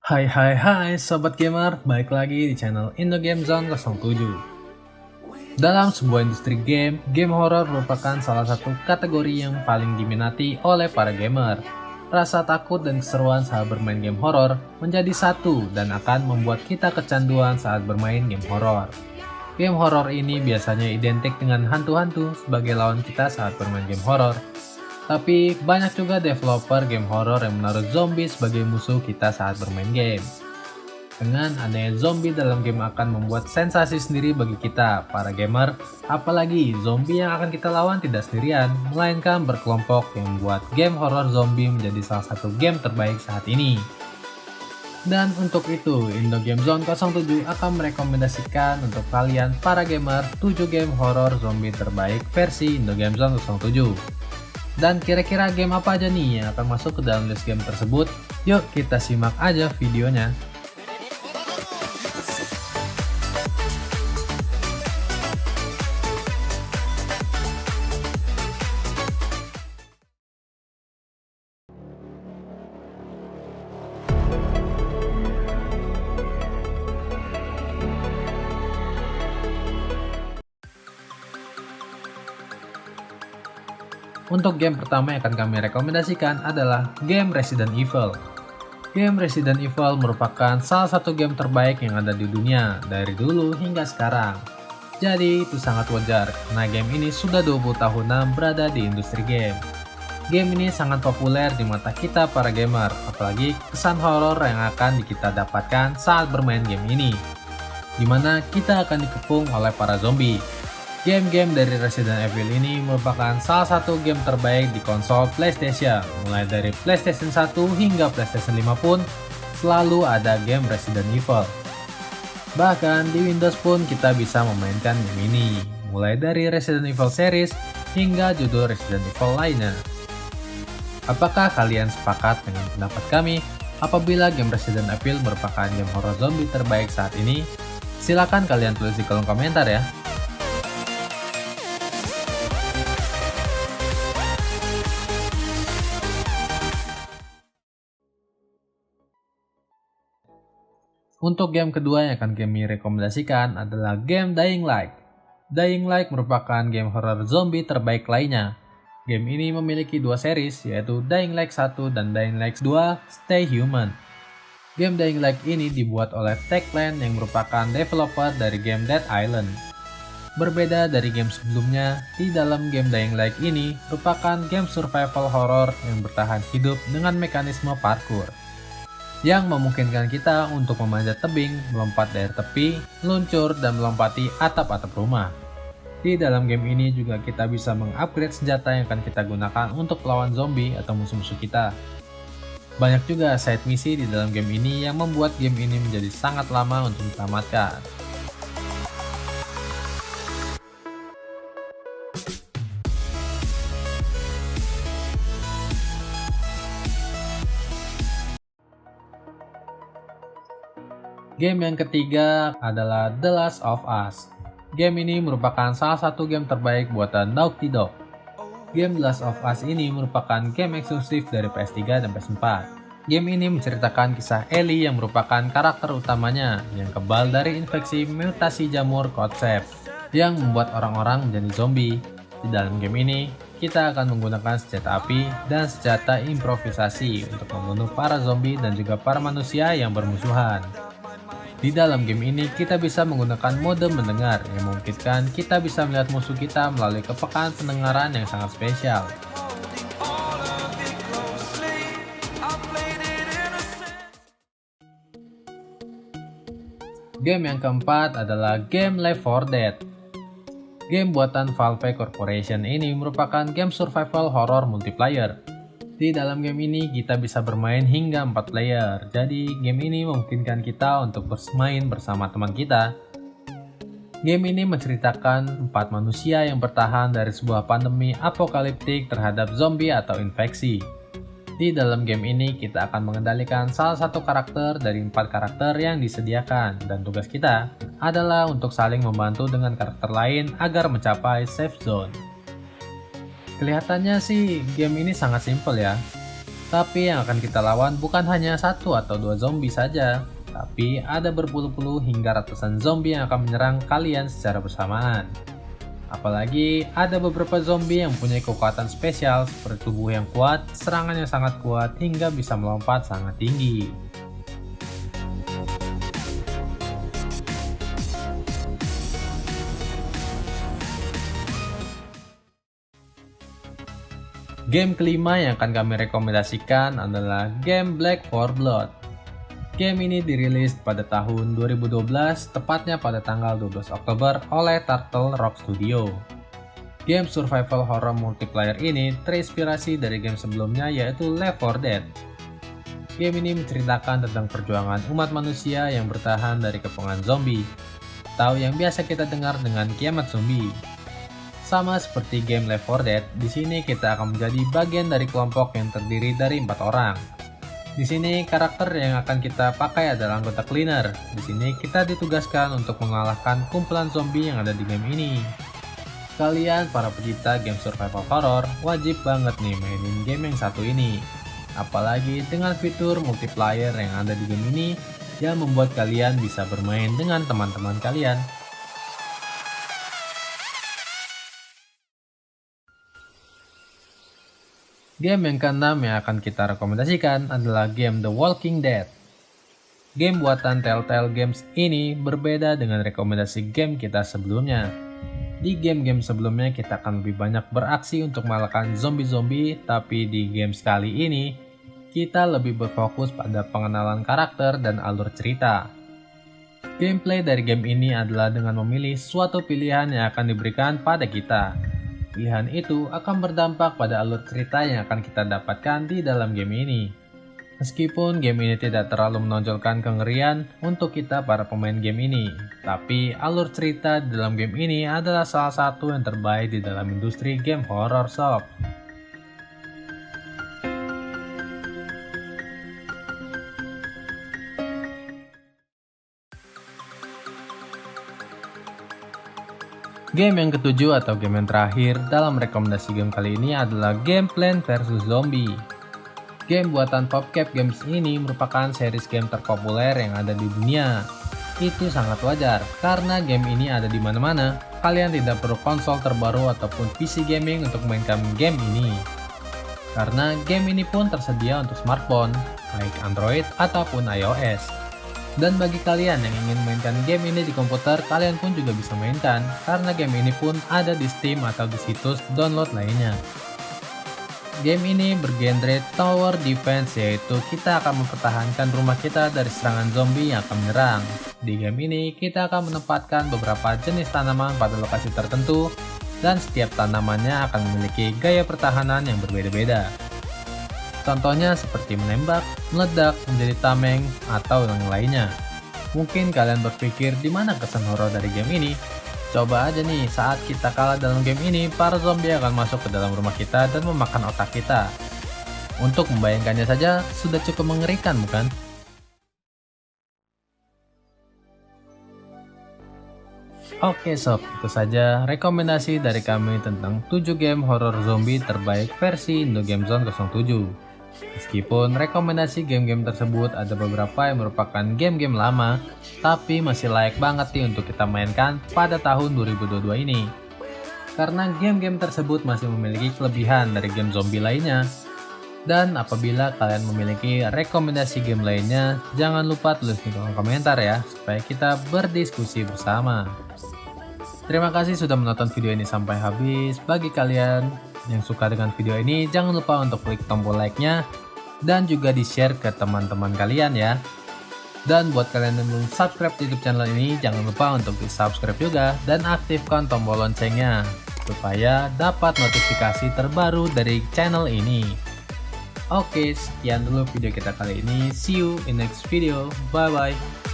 Hai hai hai Sobat Gamer, balik lagi di channel Indo Game Zone 07. Dalam sebuah industri game horor merupakan salah satu kategori yang paling diminati oleh para gamer. Rasa takut dan keseruan saat bermain game horor menjadi satu dan akan membuat kita kecanduan saat bermain game horor. Game horor ini biasanya identik dengan hantu-hantu sebagai lawan kita saat bermain game horor. Tapi banyak juga developer game horor yang menaruh zombie sebagai musuh kita saat bermain game. Dengan adanya zombie dalam game akan membuat sensasi sendiri bagi kita, para gamer. Apalagi zombie yang akan kita lawan tidak sendirian, melainkan berkelompok yang membuat game horor zombie menjadi salah satu game terbaik saat ini. Dan untuk itu, Indo Game Zone 07 akan merekomendasikan untuk kalian para gamer 7 game horor zombie terbaik versi Indo Game Zone 07. Dan kira-kira game apa aja nih yang akan masuk ke dalam list game tersebut? Yuk kita simak aja videonya. Untuk game pertama yang akan kami rekomendasikan adalah game Resident Evil. Game Resident Evil merupakan salah satu game terbaik yang ada di dunia dari dulu hingga sekarang. Jadi itu sangat wajar karena game ini sudah 20 tahunan berada di industri game. Game ini sangat populer di mata kita para gamer, apalagi kesan horor yang akan kita dapatkan saat bermain game ini, dimana kita akan dikepung oleh para zombie. Game-game dari Resident Evil ini merupakan salah satu game terbaik di konsol PlayStation. Mulai dari PlayStation 1 hingga PlayStation 5 pun selalu ada game Resident Evil. Bahkan di Windows pun kita bisa memainkan game ini, mulai dari Resident Evil series hingga judul Resident Evil lainnya. Apakah kalian sepakat dengan pendapat kami apabila game Resident Evil merupakan game horror zombie terbaik saat ini? Silahkan kalian tulis di kolom komentar ya. Untuk game kedua yang akan kami rekomendasikan adalah game Dying Light. Dying Light merupakan game horror zombie terbaik lainnya. Game ini memiliki dua series, yaitu Dying Light 1 dan Dying Light 2 Stay Human. Game Dying Light ini dibuat oleh Techland yang merupakan developer dari game Dead Island. Berbeda dari game sebelumnya, di dalam game Dying Light ini merupakan game survival horror yang bertahan hidup dengan mekanisme parkour, yang memungkinkan kita untuk memanjat tebing, melompat dari tepi, meluncur, dan melompati atap-atap rumah. Di dalam game ini juga kita bisa mengupgrade senjata yang akan kita gunakan untuk melawan zombie atau musuh-musuh kita. Banyak juga side misi di dalam game ini yang membuat game ini menjadi sangat lama untuk ditamatkan. Game yang ketiga adalah The Last of Us. Game ini merupakan salah satu game terbaik buatan Naughty Dog. Game The Last of Us ini merupakan game eksklusif dari PS3 dan PS4. Game ini menceritakan kisah Ellie yang merupakan karakter utamanya yang kebal dari infeksi mutasi jamur Cordyceps yang membuat orang-orang menjadi zombie. Di dalam game ini, kita akan menggunakan senjata api dan senjata improvisasi untuk membunuh para zombie dan juga para manusia yang bermusuhan. Di dalam game ini kita bisa menggunakan mode mendengar yang memungkinkan kita bisa melihat musuh kita melalui kepekaan pendengaran yang sangat spesial. Game yang keempat adalah game Left 4 Dead. Game buatan Valve Corporation ini merupakan game survival horror multiplayer. Di dalam game ini kita bisa bermain hingga 4 player, jadi game ini memungkinkan kita untuk bermain bersama teman kita. Game ini menceritakan 4 manusia yang bertahan dari sebuah pandemi apokaliptik terhadap zombie atau infeksi. Di dalam game ini kita akan mengendalikan salah satu karakter dari 4 karakter yang disediakan, dan tugas kita adalah untuk saling membantu dengan karakter lain agar mencapai safe zone. Kelihatannya sih game ini sangat simpel ya. Tapi yang akan kita lawan bukan hanya satu atau dua zombie saja, tapi ada berpuluh-puluh hingga ratusan zombie yang akan menyerang kalian secara bersamaan. Apalagi ada beberapa zombie yang punya kekuatan spesial seperti tubuh yang kuat, serangan yang sangat kuat, hingga bisa melompat sangat tinggi. Game kelima yang akan kami rekomendasikan adalah game Black 4 Blood. Game ini dirilis pada tahun 2012, tepatnya pada tanggal 12 Oktober oleh Turtle Rock Studio. Game survival horror multiplayer ini terinspirasi dari game sebelumnya yaitu Left 4 Dead. Game ini menceritakan tentang perjuangan umat manusia yang bertahan dari kepungan zombie, atau yang biasa kita dengar dengan kiamat zombie. Sama seperti game Left 4 Dead, di sini kita akan menjadi bagian dari kelompok yang terdiri dari 4 orang. Di sini karakter yang akan kita pakai adalah anggota cleaner. Di sini kita ditugaskan untuk mengalahkan kumpulan zombie yang ada di game ini. Kalian para pecinta game survival horror wajib banget nih mainin game yang satu ini. Apalagi dengan fitur multiplayer yang ada di game ini yang membuat kalian bisa bermain dengan teman-teman kalian. Game yang keenam yang akan kita rekomendasikan adalah game The Walking Dead. Game buatan Telltale Games ini berbeda dengan rekomendasi game kita sebelumnya. Di game-game sebelumnya kita akan lebih banyak beraksi untuk mengalahkan zombie-zombie, tapi di game sekali ini kita lebih berfokus pada pengenalan karakter dan alur cerita. Gameplay dari game ini adalah dengan memilih suatu pilihan yang akan diberikan pada kita. Pilihan itu akan berdampak pada alur cerita yang akan kita dapatkan di dalam game ini. Meskipun game ini tidak terlalu menonjolkan kengerian untuk kita para pemain game ini, tapi alur cerita di dalam game ini adalah salah satu yang terbaik di dalam industri game horror sob. Game yang ketujuh atau game yang terakhir dalam rekomendasi game kali ini adalah game Plants vs Zombie. Game buatan PopCap Games ini merupakan series game terpopuler yang ada di dunia. Itu sangat wajar, karena game ini ada di mana-mana. Kalian tidak perlu konsol terbaru ataupun PC gaming untuk mainkan game ini. Karena game ini pun tersedia untuk smartphone, baik Android ataupun iOS. Dan bagi kalian yang ingin mainkan game ini di komputer, kalian pun juga bisa mainkan, karena game ini pun ada di Steam atau di situs download lainnya. Game ini bergenre tower defense, yaitu kita akan mempertahankan rumah kita dari serangan zombie yang akan menyerang. Di game ini kita akan menempatkan beberapa jenis tanaman pada lokasi tertentu, dan setiap tanamannya akan memiliki gaya pertahanan yang berbeda-beda. Contohnya seperti menembak, meledak, menjadi tameng, atau yang lainnya. Mungkin kalian berpikir di mana kesan horor dari game ini? Coba aja nih, saat kita kalah dalam game ini, para zombie akan masuk ke dalam rumah kita dan memakan otak kita. Untuk membayangkannya saja, sudah cukup mengerikan bukan? Oke sob, itu saja rekomendasi dari kami tentang 7 game horror zombie terbaik versi Indo Game Zone 07. Meskipun rekomendasi game-game tersebut ada beberapa yang merupakan game-game lama, tapi masih layak banget nih untuk kita mainkan pada tahun 2022 ini. Karena game-game tersebut masih memiliki kelebihan dari game zombie lainnya. Dan apabila kalian memiliki rekomendasi game lainnya, jangan lupa tulis di kolom komentar ya, supaya kita berdiskusi bersama. Terima kasih sudah menonton video ini sampai habis. Bagi kalian yang suka dengan video ini, jangan lupa untuk klik tombol like-nya dan juga di-share ke teman-teman kalian ya. Dan buat kalian yang belum subscribe di YouTube channel ini, jangan lupa untuk di-subscribe juga dan aktifkan tombol loncengnya supaya dapat notifikasi terbaru dari channel ini. Oke, sekian dulu video kita kali ini. See you in next video. Bye bye.